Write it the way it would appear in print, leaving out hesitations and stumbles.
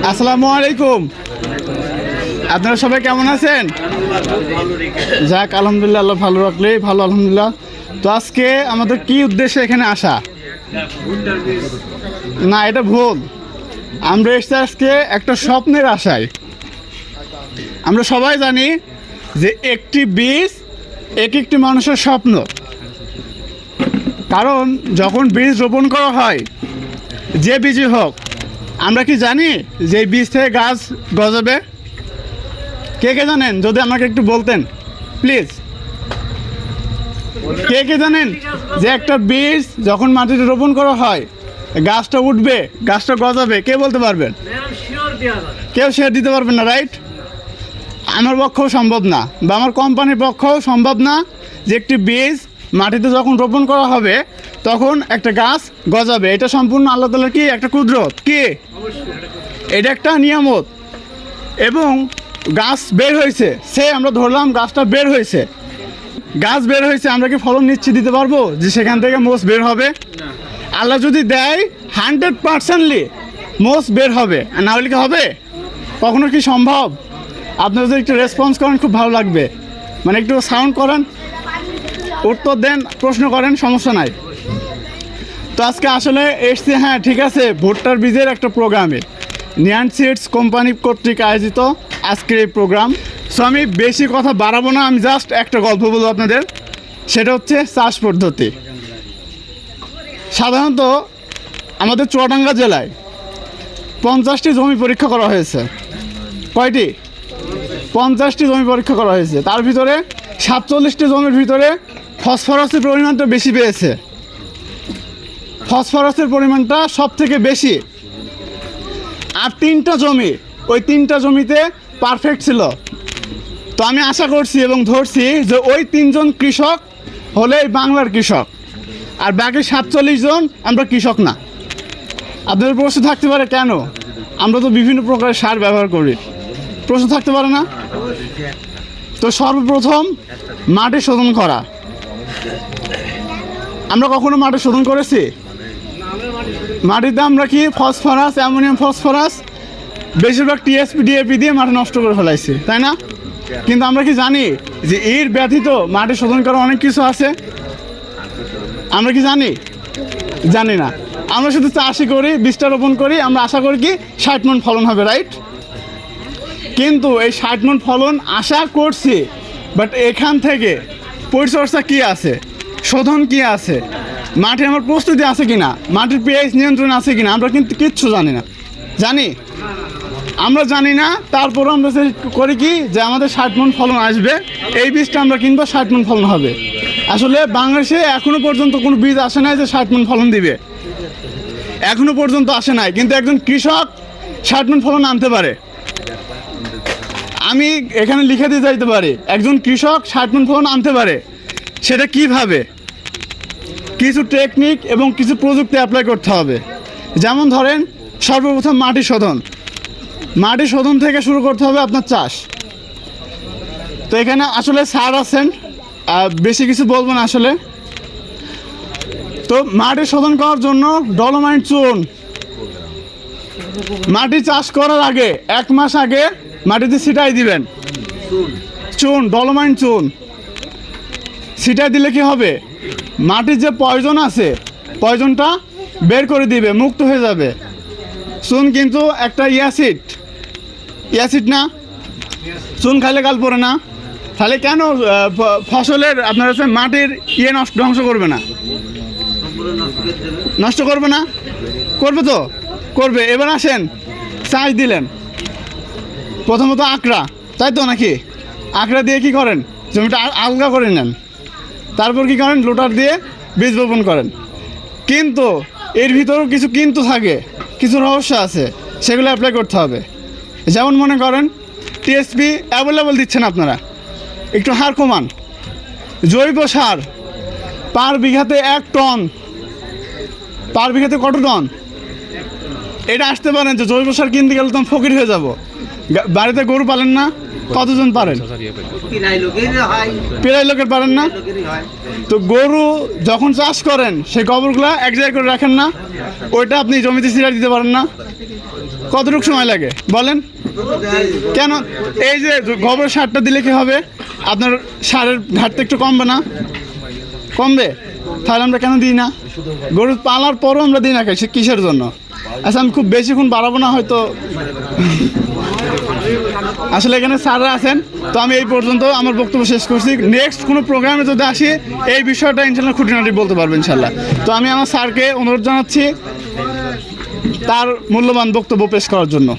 আসসালামু আলাইকুম। আপনারা সবাই কেমন আছেন? যাক আলহামদুলিল্লাহ, আল্লাহ ভালো রাখলেই ভালো, আলহামদুলিল্লাহ। তো আজকে আমাদের কি উদ্দেশ্যে এখানে আসা? না, এটা ভুল। আমরা এসেছি আজকে একটা স্বপ্নের আশায়। আমরা সবাই জানি যে একটি বীজ এক একটি মানুষের স্বপ্ন। কারণ যখন বীজ রোপণ করা হয়, যে বীজই হোক, আমরা কি জানি যে এই বীজ থেকে গাছ গজাবে? কে কে জানেন? যদি আমাকে একটু বলতেন প্লিজ। কে কে জানেন যে একটা বীজ যখন মাটিতে রোপণ করা হয় গাছটা উঠবে, গাছটা গজাবে? কে বলতে পারবেন? কেউ শেয়ার দিতে পারবেন না, রাইট? আমার পক্ষেও সম্ভব না, বা আমার কোম্পানির পক্ষেও সম্ভব না যে একটি বীজ মাটিতে যখন রোপণ করা হবে তখন একটা গাছ গজাবে। এটা সম্পূর্ণ আল্লাহ তাআলার কি একটা কুদরত, কি এটা একটা নিয়ামত। এবং গাছ বের হয়েছে, সে আমরা ধরলাম গাছটা বের হয়েছে, গাছ বের হয়েছে, আমরা কি ফলন নিশ্চিত দিতে পারবো যে সেখান থেকে মোষ বের হবে? আল্লাহ যদি দেয় 100% মোষ বের হবে, না হলে কি হবে? কখনো কি সম্ভব? আপনারা যদি একটু রেসপন্স করেন খুব ভালো লাগবে, মানে একটু সাউন্ড করেন, উত্তর দেন, প্রশ্ন করেন, সমস্যা নাই। তো আজকে আসলে এসছি, হ্যাঁ ঠিক আছে, ভুট্টার বীজের একটা প্রোগ্রামে নিয়ান্ট সিডস কোম্পানি কর্তৃক আয়োজিত আজকের এই প্রোগ্রাম। সো আমি বেশি কথা বাড়াবো না, আমি জাস্ট একটা গল্প বলবো আপনাদের। সেটা হচ্ছে চাষ পদ্ধতি। সাধারণত আমাদের চুয়াডাঙ্গা জেলায় 50টি জমি পরীক্ষা করা হয়েছে। কয়টি? 50টি জমি পরীক্ষা করা হয়েছে। তার ভিতরে 47টি জমির ভিতরে ফসফরাসের পরিমাণটা বেশি পেয়েছে। ফসফরাসের পরিমাণটা সব থেকে বেশি। আর 3টা জমি, ওই 3টা জমিতে পারফেক্ট ছিল। তো আমি আশা করছি এবং ধরছি যে ওই 3জন কৃষক হলে বাংলার কৃষক, আর বাকি 47 জন আমরা কৃষক না। আপনাদের প্রশ্ন থাকতে পারে কেন? আমরা তো বিভিন্ন প্রকারের সার ব্যবহার করি, প্রশ্ন থাকতে পারে না? তো সর্বপ্রথম মাটি শোধন করা। আমরা কখনো মাটি শোধন করেছি? মাটিতে আমরা কি ফসফরাস, অ্যামোনিয়াম ফসফরাস, বেশিরভাগ টিএসপি ডিএপি দিয়ে মাটি নষ্ট করে ফেলাইছি, তাই না? কিন্তু আমরা কি জানি যে এর ব্যতীত মাটি শোধন করা অনেক কিছু আছে? আমরা কি জানি? জানি না। আমরা শুধু চাষই করি, বীজটা রোপণ করি, আমরা আশা করি কি 60 মণ ফলন হবে, রাইট? কিন্তু এই 60 মণ ফলন আশা করছি, বাট এখান থেকে পরিচর্যা কি আছে, শোধন কি আছে, মাটি আমার প্রস্তুতি আছে কিনা, মাটির পিএইচ নিয়ন্ত্রণ আছে কিনা, আমরা কিন্তু কিচ্ছু জানি না। জানি? আমরা জানি না। তারপরও আমরা করি কি যে আমাদের 60 মণ ফলন আসবে, এই বীজটা আমরা কিনবো, 60 মণ ফলন হবে। আসলে বাংলাদেশে এখনো পর্যন্ত কোনো বীজ আসে নাই যে 60 মণ ফলন দিবে, এখনো পর্যন্ত আসে নাই। কিন্তু একজন কৃষক 60 মণ ফলন আনতে পারে। আমি এখানে লিখে দিয়ে যাইতে পারি একজন কৃষক 60 মণ ফলন আনতে পারে। সেটা কিভাবে? কিছু টেকনিক এবং কিছু প্রযুক্তি অ্যাপ্লাই করতে হবে। যেমন ধরেন, সর্বপ্রথম মাটি শোধন। মাটি শোধন থেকে শুরু করতে হবে আপনার চাষ। তো এখানে আসলে স্যার আছেন, বেশি কিছু বলবো না আসলে। তো মাটি শোধন করার জন্য ডলোমাইট চুন, মাটি চাষ করার আগে 1 মাস আগে মাটিতে ছিটাই দিবেন। চুন, ডলোমাইট চুন ছিটাই দিলে কি হবে? মাটির যে পয়জন আছে, পয়জনটা বের করে দিবে, মুক্ত হয়ে যাবে। চুন কিন্তু একটা অ্যাসিড না? চুন খাইলে গাল পড়ে না? তাহলে কেন ফসলের আপনার হচ্ছে মাটির ধ্বংস করবে না? নষ্ট করবে না? করবে তো, করবে। এবার আসেন, চাষ দিলেন, প্রথমত আঁকড়া, তাই তো নাকি? আঁকড়া দিয়ে কি করেন? জমিটা আলগা করে নেন, তারপর কি করেন? লোটার দিয়ে বীজ বপন করেন। কিন্তু এর ভিতরেও কিছু কিন্তু থাকে, কিছু রহস্য আছে, সেগুলো অ্যাপ্লাই করতে হবে। যেমন মনে করেন টিএসপি অ্যাভেলেবল দিচ্ছেন আপনারা, একটু হার কমান। জৈব সার পার বিঘাতে 1 টন, পার বিঘাতে কত টন? এটা আসতে পারেন যে জৈব সার কিনতে গেলে তো ফকির হয়ে যাব। বাড়িতে গরু পালেন না? কতজন পারেন? প্রায় লোকের পারেন না? তো গরু যখন চাষ করেন সেই গোবরগুলা এক জায়গায় করে রাখেন না? ওইটা আপনি জমিতে ছিটাই দিতে পারেন না? কতটুকু সময় লাগে বলেন? কেন এই যে গোবর সারটা দিলে কি হবে? আপনার সারের ঘাটতি একটু কমবে না? কমবে? তাহলে আমরা কেন দিই না? গরু পালার পরও আমরা দিই না কিসের জন্য? আচ্ছা আমি খুব বেশিক্ষণ বাড়াবো না হয়তো, আসলে এখানে স্যাররা আছেন, তো আমি এই পর্যন্ত আমার বক্তব্য শেষ করছি। নেক্সট কোনো প্রোগ্রামে যদি আসি এই বিষয়টা ইনশাল্লাহ খুঁটিনাটি বলতে পারবো ইনশাল্লাহ। তো আমি আমার স্যারকে অনুরোধ জানাচ্ছি তার মূল্যবান বক্তব্য পেশ করার জন্য।